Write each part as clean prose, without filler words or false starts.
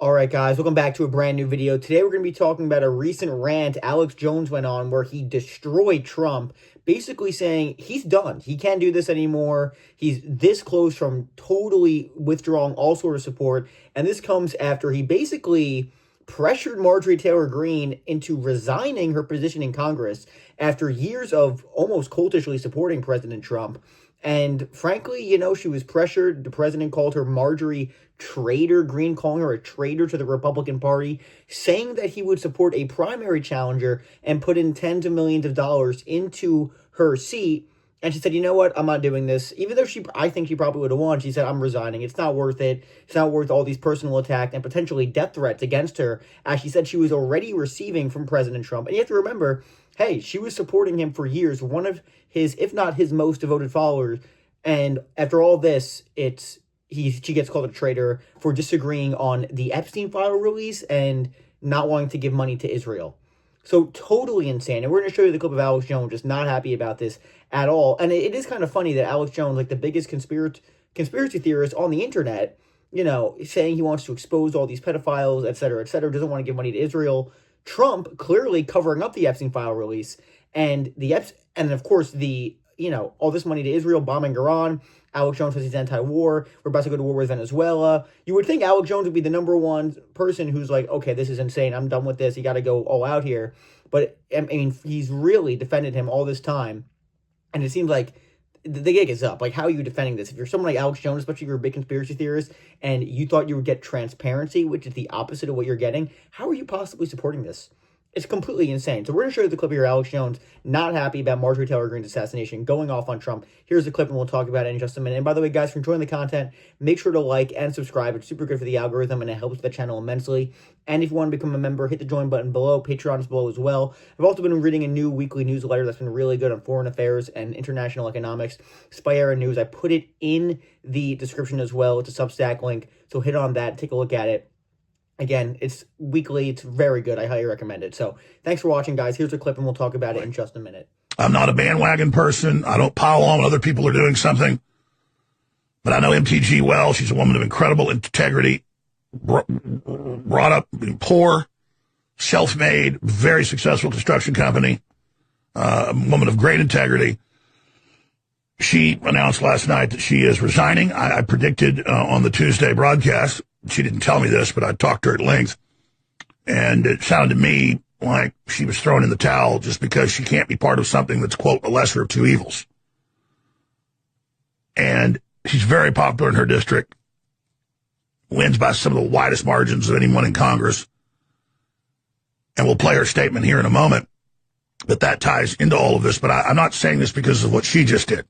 All right, guys, welcome back to a brand new video. Today, we're going to be talking about a recent rant Alex Jones went on where he destroyed Trump, basically saying he's done. He can't do this anymore. He's this close from totally withdrawing all sort of support. And this comes after he basically pressured Marjorie Taylor Green into resigning her position in Congress after years of almost cultishly supporting President Trump. And frankly, she was pressured. The president called her Marjorie Traitor Green, calling her a traitor to the Republican Party, saying that he would support a primary challenger and put in tens of millions of dollars into her seat. And she said, you know what? I'm not doing this. Even though I think she probably would have won. She said, I'm resigning. It's not worth it. It's not worth all these personal attacks and potentially death threats against her, as she said she was already receiving from President Trump. And you have to remember, hey, she was supporting him for years, one of his, if not his most devoted followers. And after all this, she gets called a traitor for disagreeing on the Epstein file release and not wanting to give money to Israel. So totally insane. And we're going to show you the clip of Alex Jones just not happy about this at all. And it is kind of funny that Alex Jones, like the biggest conspiracy theorist on the internet, saying he wants to expose all these pedophiles, et cetera, doesn't want to give money to Israel. Trump clearly covering up the Epstein file release and and of course all this money to Israel, bombing Iran. Alex Jones says he's anti-war. We're about to go to war with Venezuela. You would think Alex Jones would be the number one person who's like, okay, this is insane. I'm done with this. You got to go all out here. But I mean, he's really defended him all this time. And it seems like the gig is up. Like, how are you defending this? If you're someone like Alex Jones, especially if you're a big conspiracy theorist, and you thought you would get transparency, which is the opposite of what you're getting, how are you possibly supporting this? It's completely insane. So we're going to show you the clip here. Alex Jones not happy about Marjorie Taylor Greene's assassination, going off on Trump. Here's the clip, and we'll talk about it in just a minute. And by the way, guys, if you're enjoying the content, make sure to like and subscribe. It's super good for the algorithm, and it helps the channel immensely. And if you want to become a member, hit the join button below. Patreon is below as well. I've also been reading a new weekly newsletter that's been really good on foreign affairs and international economics, Sphaera News. I put it in the description as well. It's a Substack link, so hit on that. Take a look at it. Again, it's weekly. It's very good. I highly recommend it. So thanks for watching, guys. Here's a clip, and we'll talk about it in just a minute. I'm not a bandwagon person. I don't pile on when other people are doing something. But I know MTG well. She's a woman of incredible integrity, brought up poor, self-made, very successful construction company, a woman of great integrity. She announced last night that she is resigning. I predicted on the Tuesday broadcast. She didn't tell me this, but I talked to her at length, and it sounded to me like she was throwing in the towel just because she can't be part of something that's, quote, a lesser of two evils. And she's very popular in her district, wins by some of the widest margins of anyone in Congress, and we'll play her statement here in a moment, but that ties into all of this. But I'm not saying this because of what she just did.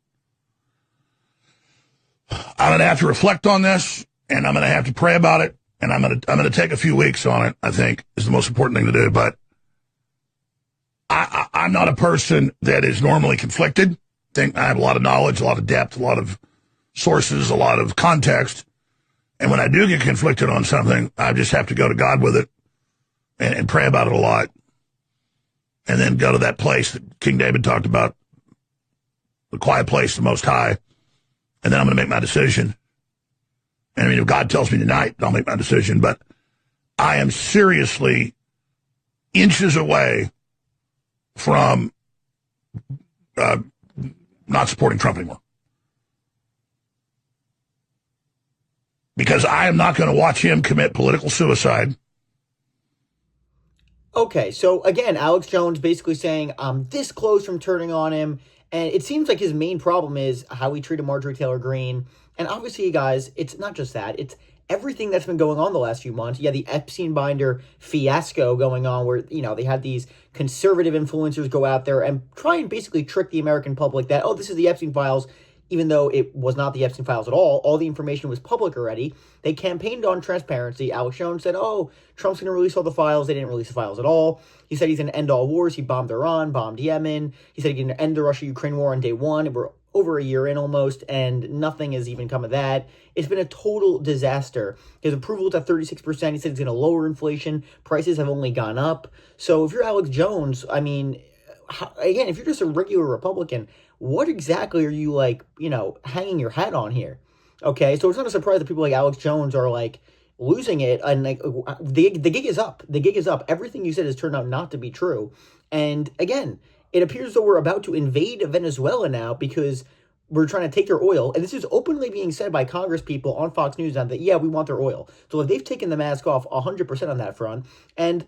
I'm going to have to reflect on this. And I'm going to have to pray about it, and I'm going to take a few weeks on it, I think, is the most important thing to do. But I'm not a person that is normally conflicted. I have a lot of knowledge, a lot of depth, a lot of sources, a lot of context. And when I do get conflicted on something, I just have to go to God with it and pray about it a lot. And then go to that place that King David talked about, the quiet place, the Most High. And then I'm going to make my decision. I mean, if God tells me tonight, I'll make my decision. But I am seriously inches away from not supporting Trump anymore. Because I am not going to watch him commit political suicide. Okay, so again, Alex Jones basically saying, I'm this close from turning on him. And it seems like his main problem is how he treated Marjorie Taylor Green. And obviously, guys, it's not just that. It's everything that's been going on the last few months. Yeah, the Epstein binder fiasco going on where, they had these conservative influencers go out there and try and basically trick the American public that, oh, this is the Epstein files, even though it was not the Epstein files at all. All the information was public already. They campaigned on transparency. Alex Jones said, oh, Trump's going to release all the files. They didn't release the files at all. He said he's going to end all wars. He bombed Iran, bombed Yemen. He said he's going to end the Russia-Ukraine war on day one. We're over a year in almost, and nothing has even come of that. It's been a total disaster. His approval is at 36%. He said he's going to lower inflation. Prices have only gone up. So if you're Alex Jones, I mean, again, if you're just a regular Republican, what exactly are you hanging your hat on here? Okay, so it's not a surprise that people like Alex Jones are losing it, and like the gig is up. The gig is up. Everything you said has turned out not to be true. And again, it appears as though we're about to invade Venezuela now because we're trying to take their oil. And this is openly being said by Congress people on Fox News now that, yeah, we want their oil. So they've taken the mask off 100% on that front. And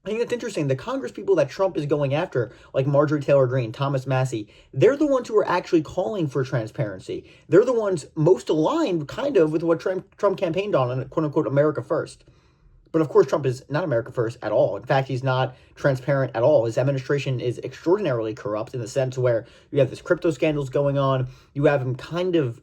I think that's interesting. The Congress people that Trump is going after, like Marjorie Taylor Green, Thomas Massey, they're the ones who are actually calling for transparency. They're the ones most aligned, kind of, with what Trump campaigned on, quote unquote, America First. But of course, Trump is not America First at all. In fact, he's not transparent at all. His administration is extraordinarily corrupt in the sense where you have this crypto scandals going on. You have him kind of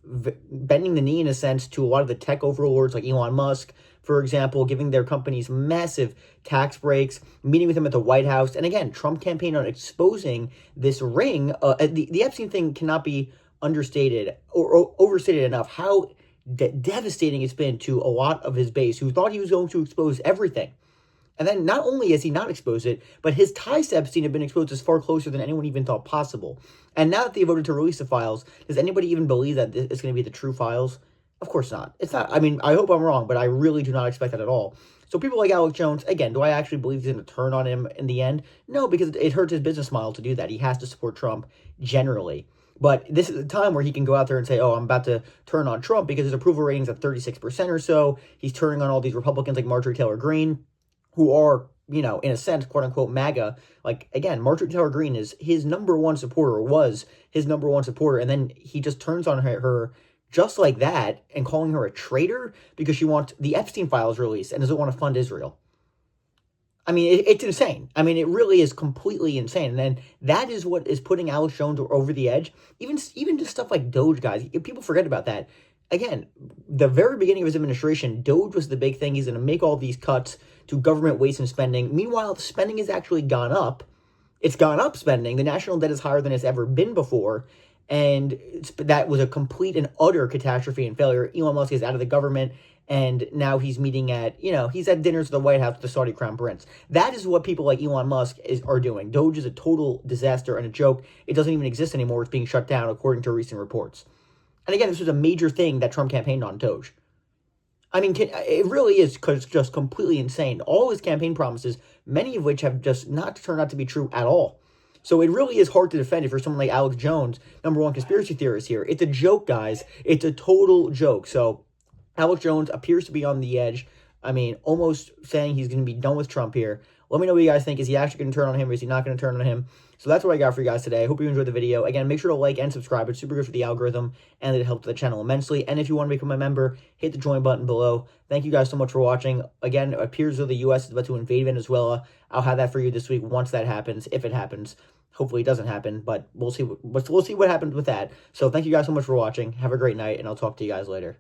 bending the knee, in a sense, to a lot of the tech overlords like Elon Musk, for example, giving their companies massive tax breaks, meeting with him at the White House. And again, Trump campaigned on exposing this ring. The Epstein thing cannot be understated or overstated enough how devastating it's been to a lot of his base who thought he was going to expose everything. And then not only has he not exposed it, but his ties to Epstein have been exposed as far closer than anyone even thought possible. And now that they voted to release the files, does anybody even believe that it's going to be the true files? Of course not. It's not. I mean, I hope I'm wrong, but I really do not expect that at all. So people like Alex Jones, again, do I actually believe he's going to turn on him in the end? No, because it hurts his business model to do that. He has to support Trump generally. But this is a time where he can go out there and say, oh, I'm about to turn on Trump because his approval rating's at 36% or so. He's turning on all these Republicans like Marjorie Taylor Green, who are, you know, in a sense, quote unquote, MAGA. Like, again, Marjorie Taylor Green is his number one supporter, was his number one supporter. And then he just turns on her just like that and calling her a traitor because she wants the Epstein files released and doesn't want to fund Israel. I mean, it's insane. I mean, it really is completely insane. And then that is what is putting Alex Jones over the edge. Even just stuff like Doge, guys. People forget about that. Again, the very beginning of his administration, Doge was the big thing. He's going to make all these cuts to government waste and spending. Meanwhile, spending has actually gone up. It's gone up spending. The national debt is higher than it's ever been before. And that was a complete and utter catastrophe and failure. Elon Musk is out of the government. And now he's meeting at, he's at dinners at the White House with the Saudi Crown Prince. That is what people like Elon Musk are doing. Doge is a total disaster and a joke. It doesn't even exist anymore. It's being shut down, according to recent reports. And again, this was a major thing that Trump campaigned on, Doge. I mean, it really is just completely insane. All his campaign promises, many of which have just not turned out to be true at all. So it really is hard to defend it for someone like Alex Jones, number one conspiracy theorist here. It's a joke, guys. It's a total joke. So Alex Jones appears to be on the edge. I mean, almost saying he's going to be done with Trump here. Let me know what you guys think. Is he actually going to turn on him or is he not going to turn on him? So that's what I got for you guys today. I hope you enjoyed the video. Again, make sure to like and subscribe. It's super good for the algorithm and it helps the channel immensely. And if you want to become a member, hit the join button below. Thank you guys so much for watching. Again, it appears that the U.S. is about to invade Venezuela. I'll have that for you this week once that happens, if it happens. Hopefully it doesn't happen, but we'll see what happens with that. So thank you guys so much for watching. Have a great night, and I'll talk to you guys later.